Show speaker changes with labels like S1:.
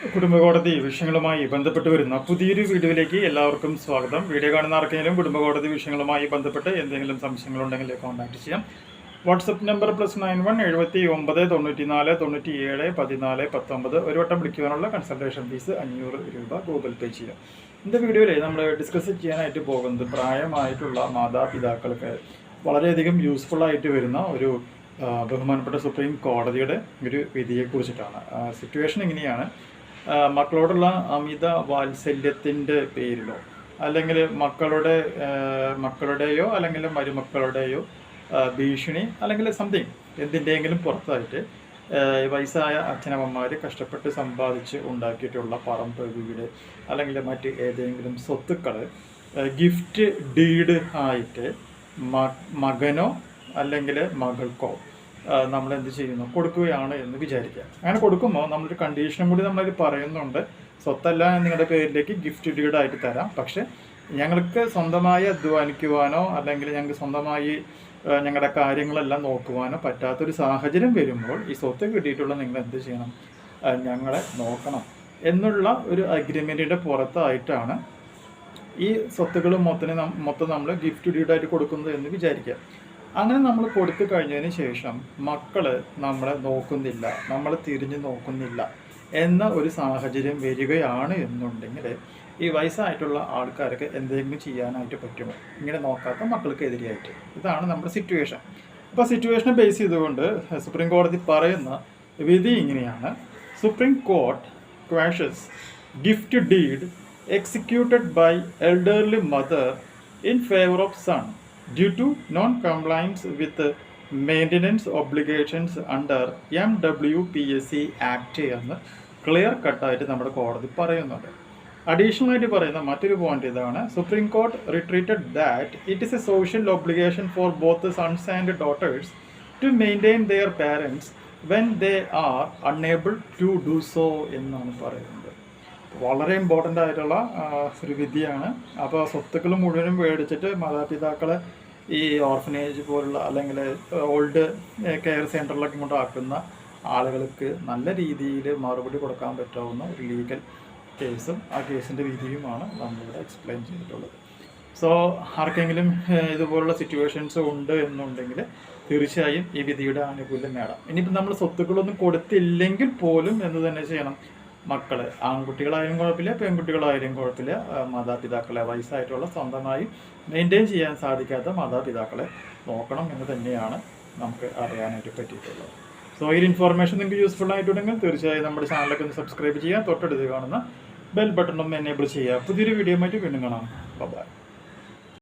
S1: കുടുംബകോടതി വിഷയങ്ങളുമായി ബന്ധപ്പെട്ട് വരുന്ന പുതിയൊരു വീഡിയോയിലേക്ക് എല്ലാവർക്കും സ്വാഗതം. വീഡിയോ കാണുന്ന ആർക്കെങ്കിലും കുടുംബകോടതി വിഷയങ്ങളുമായി ബന്ധപ്പെട്ട് എന്തെങ്കിലും സംശയങ്ങളുണ്ടെങ്കിൽ കോൺടാക്ട് ചെയ്യാം. WhatsApp number +91 79 94 97 14 19. ഒരു വട്ടം വിളിക്കുവാനുള്ള കൺസൾട്ടേഷൻ ഫീസ് 500 രൂപ ഗൂഗിൾ പേ ചെയ്യാം. ഇന്നത്തെ വീഡിയോയിൽ നമ്മൾ ഡിസ്കസ് ചെയ്യാനായിട്ട് പോകുന്നത് പ്രായമായിട്ടുള്ള മാതാപിതാക്കൾക്ക് വളരെയധികം യൂസ്ഫുൾ ആയിട്ട് വരുന്ന ഒരു ബഹുമാനപ്പെട്ട സുപ്രീം കോടതിയുടെ ഒരു വിധിയെക്കുറിച്ചിട്ടാണ്. സിറ്റുവേഷൻ ഇങ്ങനെയാണ്: മക്കളോടുള്ള അമിത വാത്സല്യത്തിൻ്റെ പേരിലോ അല്ലെങ്കിൽ മക്കളുടെയോ അല്ലെങ്കിൽ മരുമക്കളുടെയോ ഭീഷണി അല്ലെങ്കിൽ സംതിങ് എന്തിൻ്റെയെങ്കിലും പുറത്തായിട്ട് വയസ്സായ അച്ഛനമ്മമാർ കഷ്ടപ്പെട്ട് സമ്പാദിച്ച് ഉണ്ടാക്കിയിട്ടുള്ള പറമ്പ്, വീട് അല്ലെങ്കിൽ മറ്റ് ഏതെങ്കിലും സ്വത്തുക്കൾ ഗിഫ്റ്റ് ഡീഡ് ആയിട്ട് മകനോ അല്ലെങ്കിൽ മകൾക്കോ നമ്മൾ എന്ത് ചെയ്യുന്നു, കൊടുക്കുകയാണ് എന്ന് വിചാരിക്കുക. അങ്ങനെ കൊടുക്കുമ്പോൾ നമ്മളൊരു കണ്ടീഷനും കൂടി നമ്മളതിൽ പറയുന്നുണ്ട്. സ്വത്തല്ല നിങ്ങളുടെ പേരിലേക്ക് ഗിഫ്റ്റ് ഡീഡായിട്ട് തരാം, പക്ഷെ ഞങ്ങൾക്ക് സ്വന്തമായി അധ്വാനിക്കുവാനോ അല്ലെങ്കിൽ ഞങ്ങൾക്ക് സ്വന്തമായി ഞങ്ങളുടെ കാര്യങ്ങളെല്ലാം നോക്കുവാനോ പറ്റാത്തൊരു സാഹചര്യം വരുമ്പോൾ ഈ സ്വത്ത് കിട്ടിയിട്ടുള്ള നിങ്ങൾ എന്ത് ചെയ്യണം, ഞങ്ങളെ നോക്കണം എന്നുള്ള ഒരു അഗ്രിമെൻറ്റിൻ്റെ പുറത്തായിട്ടാണ് ഈ സ്വത്തുക്കൾ മൊത്തം നമ്മൾ ഗിഫ്റ്റ് ഡീഡായിട്ട് കൊടുക്കുന്നത് എന്ന് വിചാരിക്കുക. അങ്ങനെ നമ്മൾ കൊടുത്തു കഴിഞ്ഞതിന് ശേഷം മക്കൾ നമ്മളെ നോക്കുന്നില്ല, നമ്മൾ തിരിഞ്ഞു നോക്കുന്നില്ല എന്ന ഒരു സാഹചര്യം വരികയാണ് എന്നുണ്ടെങ്കിൽ ഈ വയസ്സായിട്ടുള്ള ആൾക്കാർക്ക് എന്തെങ്കിലും ചെയ്യാനായിട്ട് പറ്റുമോ, ഇങ്ങനെ നോക്കാത്ത മക്കൾക്ക് എതിരെയായിട്ട്? ഇതാണ് നമ്മുടെ സിറ്റുവേഷൻ. അപ്പോൾ സിറ്റുവേഷനെ ബേസ് ചെയ്തുകൊണ്ട് സുപ്രീം കോടതി പറയുന്ന വിധി ഇങ്ങനെയാണ്: Supreme Court quashes gift deed executed by elderly mother in favor of son due to non-compliance with maintenance obligations under MWPSC Act എന്ന് ക്ലിയർ കട്ടായിട്ട് നമ്മുടെ കോടതി പറയുന്നുണ്ട്. അഡീഷണൽ ആയിട്ട് പറയുന്ന മറ്റൊരു പോയിന്റ് ഇതാണ്: supreme court reiterated that it is a social obligation for both sons and daughters to maintain their parents when they are unable to do so എന്നാണ് പറയുന്നത്. വളരെ ഇമ്പോർട്ടൻ്റ് ആയിട്ടുള്ള ഒരു വിധിയാണ്. അപ്പോൾ സ്വത്തുക്കൾ മുഴുവനും മേടിച്ചിട്ട് മാതാപിതാക്കളെ ഈ ഓർഫനേജ് പോലുള്ള അല്ലെങ്കിൽ ഓൾഡ് കെയർ സെൻറ്ററിലൊക്കെ കൊണ്ടാക്കുന്ന ആളുകൾക്ക് നല്ല രീതിയിൽ മറുപടി കൊടുക്കാൻ പറ്റാവുന്ന ഒരു ലീഗൽ കേസും ആ കേസിൻ്റെ വിധിയുമാണ് നമ്മളിവിടെ എക്സ്പ്ലെയിൻ ചെയ്തിട്ടുള്ളത്. സോ ആർക്കെങ്കിലും ഇതുപോലുള്ള സിറ്റുവേഷൻസ് ഉണ്ട് എന്നുണ്ടെങ്കിൽ തീർച്ചയായും ഈ വിധിയുടെ ആനുകൂല്യം നേടാം. ഇനിയിപ്പോൾ നമ്മൾ സ്വത്തുക്കളൊന്നും കൊടുത്തില്ലെങ്കിൽ പോലും എന്ത് തന്നെ ചെയ്യണം, മക്കൾ ആൺകുട്ടികളായാലും കുഴപ്പമില്ല, പെൺകുട്ടികളായാലും കുഴപ്പമില്ല, മാതാപിതാക്കളെ വയസ്സായിട്ടുള്ള സ്വന്തമായി മെയിൻറ്റെയിൻ ചെയ്യാൻ സാധിക്കാത്ത മാതാപിതാക്കളെ നോക്കണം എന്ന് തന്നെയാണ് നമുക്ക് അറിയാനായിട്ട് പറ്റിയിട്ടുള്ളത്. സോ ഈ ഇൻഫോർമേഷൻ നിങ്ങൾക്ക് യൂസ്ഫുൾ ആയിട്ടുണ്ടെങ്കിൽ തീർച്ചയായും നമ്മുടെ ചാനലൊക്കെ ഒന്ന് സബ്സ്ക്രൈബ് ചെയ്യുക, തൊട്ടടുത്ത് കാണുന്ന ബെൽ ബട്ടണും എനേബിൾ ചെയ്യുക. പുതിയൊരു വീഡിയോ ആയിട്ട് വീണ്ടും കാണാം. ബൈ.